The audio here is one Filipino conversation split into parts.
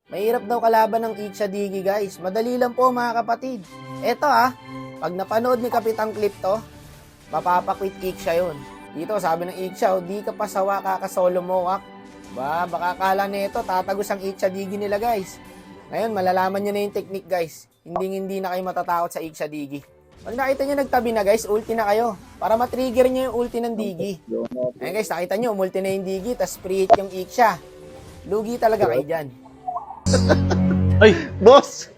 Mahirap daw kalaban ng Iksha Digi guys. Madali lang po mga kapatid. Eto pag napanood ni Kapitang Clip to, mapapakwit Iksha yun. Dito sabi ng Iksha, di ka pa sawa kakasolo mo wak. Baka kala nito tatagos ang Iksha Digi nila guys. Ngayon malalaman nyo na yung technique guys. Hindi na kayo matatakot sa Iksha Digi. Pag nakita nyo nagtabi na guys, ulti na kayo. Para matrigger nyo yung ulti ng Digi. Ayan guys, nakita nyo, multi na yung Digi, tas free hit yung Iksha. Lugi talaga kayo dyan. Ay, boss!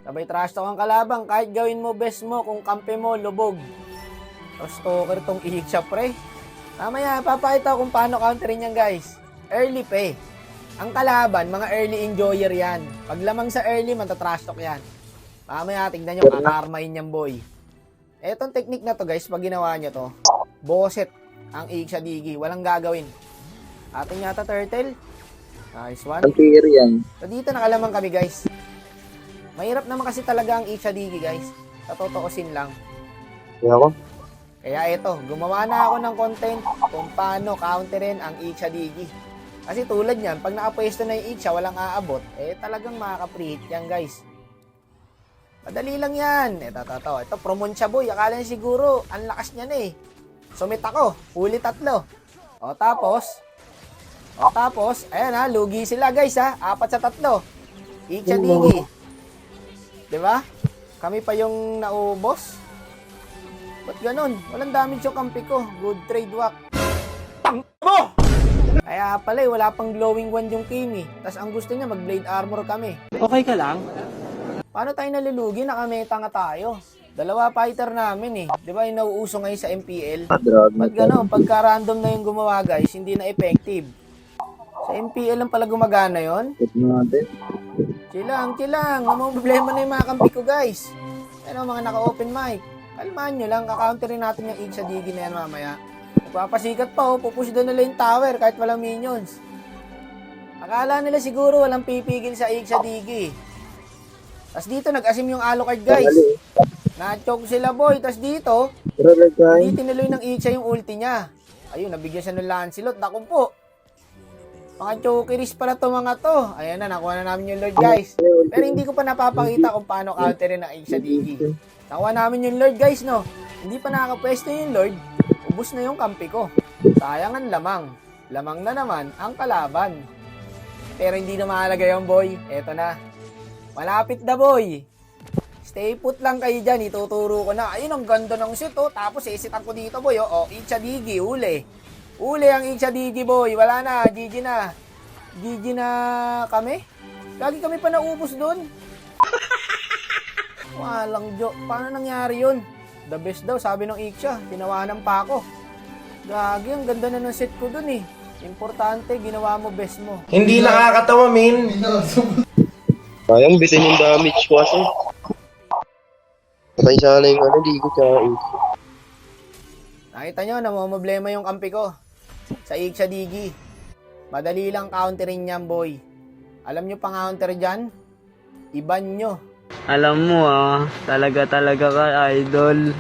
Sabay trash talk ang kalabang, kahit gawin mo best mo, kung kampe mo, lubog. O stalker tong Iksha pre. Mamaya, papakita kung paano counterin yan guys. Early pa Ang kalaban, mga early enjoyer yan. Pag lamang sa early, matatrash talk yan. Mamaya, tignan nyo, kakarmahin yan boy. Etong technique na to guys, pag ginawa nyo to, boset ang Iksha Digi. Walang gagawin. Atin yata turtle. Nice one. Ang clear yan. So dito nakalaman kami guys. Mahirap naman kasi talaga ang Iksha Digi guys. Sa totoosin lang. Kaya ako? Kaya ito, gumawa na ako ng content kung paano counterin ang Iksha Digi. Kasi tulad niyan, pag nakapwesto na yung Iksha, walang aabot, talagang makaka-pre-hit yan guys. Madali lang yan. Ito, Promoncia boy. Akala niya siguro, ang lakas niya na Sumit ako, huli 3. Tapos, ayan lugi sila guys 4 sa 3. Iksha Digi. Diba? Kami pa yung naubos. Ba't ganun? Walang damage yung kampi ko. Good trade wak. Kaya pala wala pang glowing wand yung Kimi. Tas ang gusto niya mag-blade armor kami. Okay ka lang? Paano tayo nalulugi? Nakameta nga tayo. 2 fighter namin Diba yung nauuso ngayon sa MPL? Ba't gano'n? Pagka random na yung gumawa guys, hindi na effective. Sa MPL lang pala gumagana yon. Chill lang. Namang problema na yung mga kampi ko guys. Ano mga naka-open mic. Kalmahan nyo lang, kakounterin natin yung Iksha Digi na yan mamaya. Magpapasikat pa pupush doon nila yung tower kahit walang minions. Akala nila siguro walang pipigil sa Iksha Digi. Tas dito nag-asim yung Alucard guys. Na-choke sila boy. Tas dito, hindi tinuloy ng Iksha yung ulti niya. Ayun, nabigyan siya ng Lancelot. Naku po. Mga chokeries pala to mga to. Ayan na, nakuha na namin yung Lord guys. Pero hindi ko pa napapakita kung paano counterin ang Iksha Digi. Nakuha namin yung Lord guys no. Hindi pa nakapwesto yung Lord. Ubus na yung kampi ko. Sayang ang lamang. Lamang na naman ang kalaban. Pero hindi na mahalaga yung boy. Eto na. Malapit na boy. Stay put lang kayo dyan. Ituturo ko na. Ayun ang ganda ng sit Tapos isitan ko dito boy. Iksha Digi. Uli ang Iksha Digi boy. Wala na. GG na. GG na kami. Lagi kami pa naubos dun. Walang joke. Paano nangyari yun? The best daw sabi ng Iksha. Tinawanan pa ako. Gagi, ang ganda na ng set ko dun Importante, ginawa mo best mo. Hindi nakakatawa, min. Sayang, bitin yung damage ko kasi. Patay sana yung Digi tsaka Iksha. Nakita nyo, namumblema yung kampi ko. Sa Iksha Digi. Madali lang counterin niyan, boy. Alam nyo pang counter dyan? Iban nyo. Alam mo talaga ka idol.